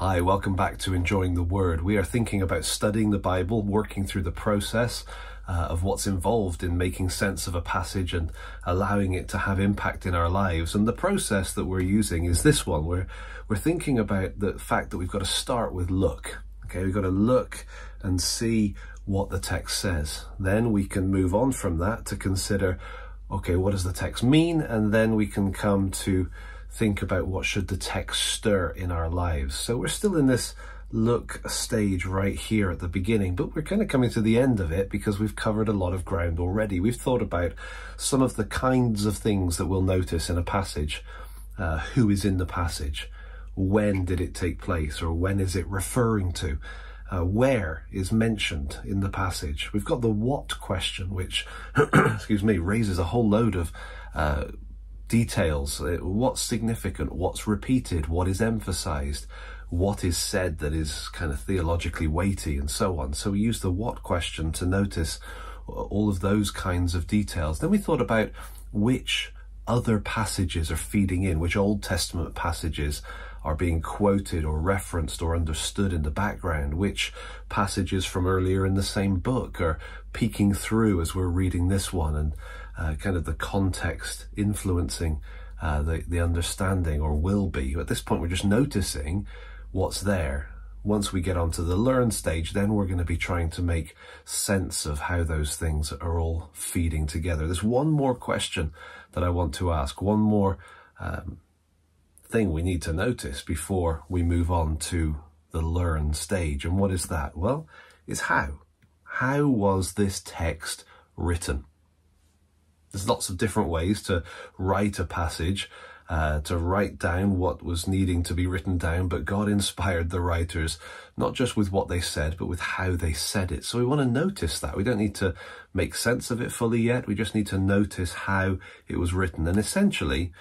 Hi, welcome back to Enjoying the Word. We are thinking about studying the Bible, working through the process of what's involved in making sense of a passage and allowing it to have impact in our lives. And the process that we're using is this one, where we're thinking about the fact that we've got to start with look. Okay, we've got to look and see what the text says. Then we can move on from that to consider, okay, what does the text mean? And then we can come to think about what should the text stir in our lives. So we're still in this look stage right here at the beginning, but we're kind of coming to the end of it because we've covered a lot of ground already. We've thought about some of the kinds of things that we'll notice in a passage. Who is in the passage? When did it take place? Or when is it referring to? Where is mentioned in the passage? We've got the what question, which, excuse me, raises a whole load of details. What's significant, what's repeated, what is emphasized, what is said that is kind of theologically weighty, and so on. So we use the what question to notice all of those kinds of details. Then we thought about which other passages are feeding in, which Old Testament passages are being quoted or referenced or understood in the background, which passages from earlier in the same book are peeking through as we're reading this one, and kind of the context influencing the understanding, or will be. At this point, we're just noticing what's there. Once we get onto the learn stage, then we're going to be trying to make sense of how those things are all feeding together. There's one more question that I want to ask, one more thing we need to notice before we move on to the learn stage. And what is that? Well, it's how. How was this text written? There's lots of different ways to write a passage, to write down what was needing to be written down, but God inspired the writers, not just with what they said, but with how they said it. So we want to notice that. We don't need to make sense of it fully yet. We just need to notice how it was written. And essentially,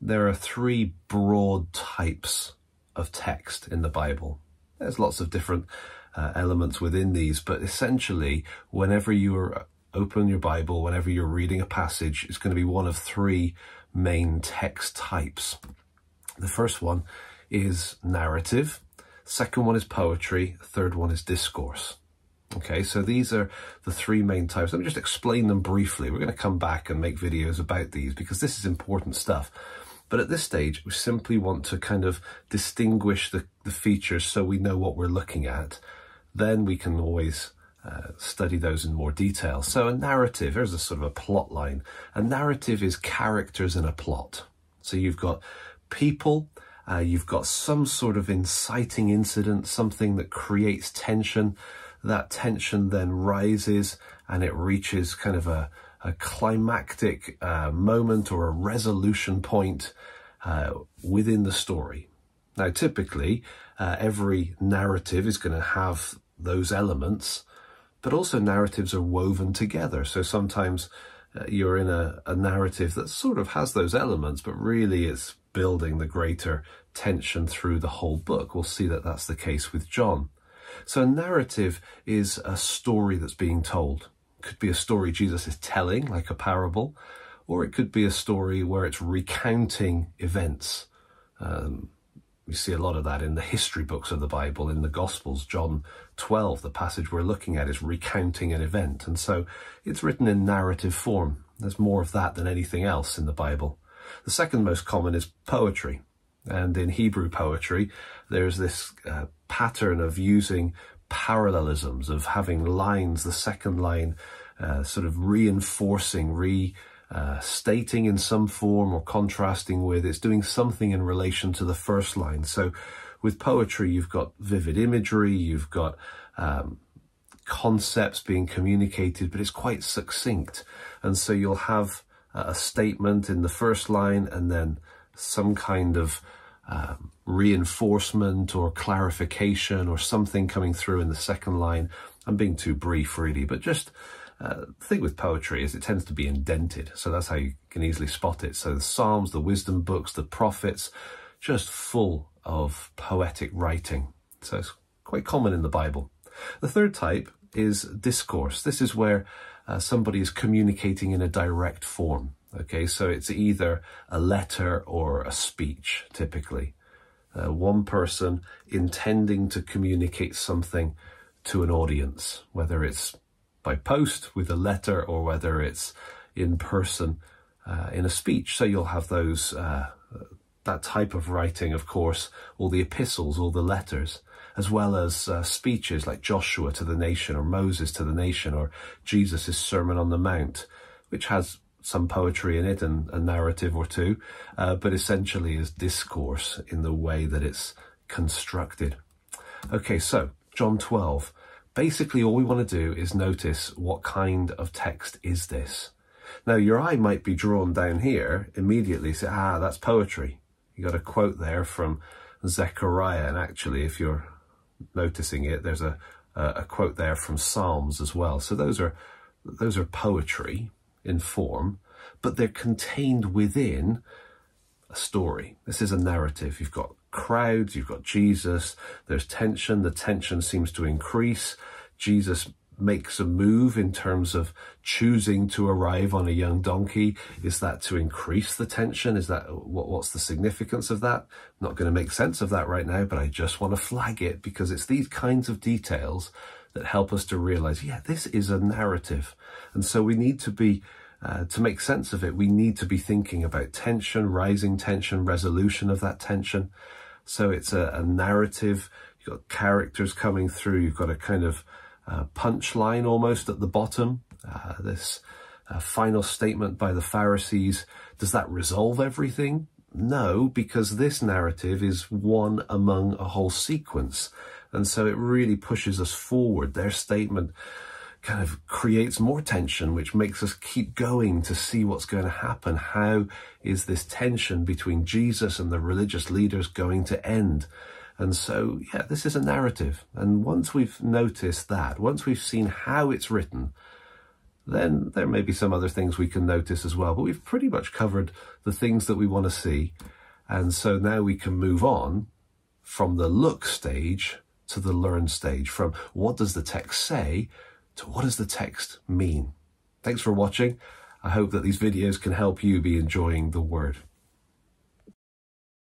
there are three broad types of text in the Bible. There's lots of different elements within these, but essentially, whenever you're open your Bible, whenever you're reading a passage, it's going to be one of three main text types. The first one is narrative, second one is poetry, third one is discourse. Okay, so these are the three main types. Let me just explain them briefly. We're going to come back and make videos about these because this is important stuff. But at this stage, we simply want to kind of distinguish the features so we know what we're looking at. Then we can always study those in more detail. So a narrative, there's a sort of a plot line. A narrative is characters in a plot. So you've got people, you've got some sort of inciting incident, something that creates tension. That tension then rises and it reaches kind of a climactic moment or a resolution point within the story. Now, typically, every narrative is going to have those elements, but also narratives are woven together. So sometimes you're in a narrative that sort of has those elements, but really it's building the greater tension through the whole book. We'll see that that's the case with John. So a narrative is a story that's being told. It could be a story Jesus is telling, like a parable, or it could be a story where it's recounting events. We see a lot of that in the history books of the Bible, in the Gospels. John 12, the passage we're looking at, is recounting an event. And so it's written in narrative form. There's more of that than anything else in the Bible. The second most common is poetry. And in Hebrew poetry, there's this pattern of using parallelisms, of having lines, the second line sort of reinforcing, stating in some form or contrasting with, it's doing something in relation to the first line. So with poetry, you've got vivid imagery, you've got concepts being communicated, but it's quite succinct. And so you'll have a statement in the first line and then some kind of reinforcement or clarification or something coming through in the second line. I'm being too brief really, but just the thing with poetry is it tends to be indented, so that's how you can easily spot it. So the Psalms, the wisdom books, the prophets, just full of poetic writing. So it's quite common in the Bible. The third type is discourse. This is where somebody is communicating in a direct form. Okay, so it's either a letter or a speech, typically. one person intending to communicate something to an audience, whether it's by post with a letter or whether it's in person in a speech. So you'll have those, that type of writing, of course, all the epistles, all the letters, as well as speeches like Joshua to the nation or Moses to the nation or Jesus' Sermon on the Mount, which has some poetry in it and a narrative or two, but essentially is discourse in the way that it's constructed. Okay, so John 12. Basically, all we want to do is notice what kind of text is this. Now, your eye might be drawn down here, immediately say, that's poetry. You got a quote there from Zechariah, and actually, if you're noticing it, there's a quote there from Psalms as well. So those are poetry in form, but they're contained within a story. This is a narrative. You've got crowds, you've got Jesus, there's tension, the tension seems to increase. Jesus makes a move in terms of choosing to arrive on a young donkey. Is that to increase the tension? Is that what's the significance of that? I'm not going to make sense of that right now, but I just want to flag it because it's these kinds of details that help us to realize, yeah, this is a narrative. And so we need to be, to make sense of it, we need to be thinking about tension, rising tension, resolution of that tension. So it's a narrative. You've got characters coming through. You've got a kind of punchline almost at the bottom. This final statement by the Pharisees. Does that resolve everything? No, because this narrative is one among a whole sequence. And so it really pushes us forward. Their statement kind of creates more tension, which makes us keep going to see what's going to happen. How is this tension between Jesus and the religious leaders going to end? And so, yeah, this is a narrative. And once we've noticed that, once we've seen how it's written, then there may be some other things we can notice as well. But we've pretty much covered the things that we want to see. And so now we can move on from the look stage to the learn stage, from what does the text say to what does the text mean. Thanks for watching. I hope that these videos can help you be enjoying the Word.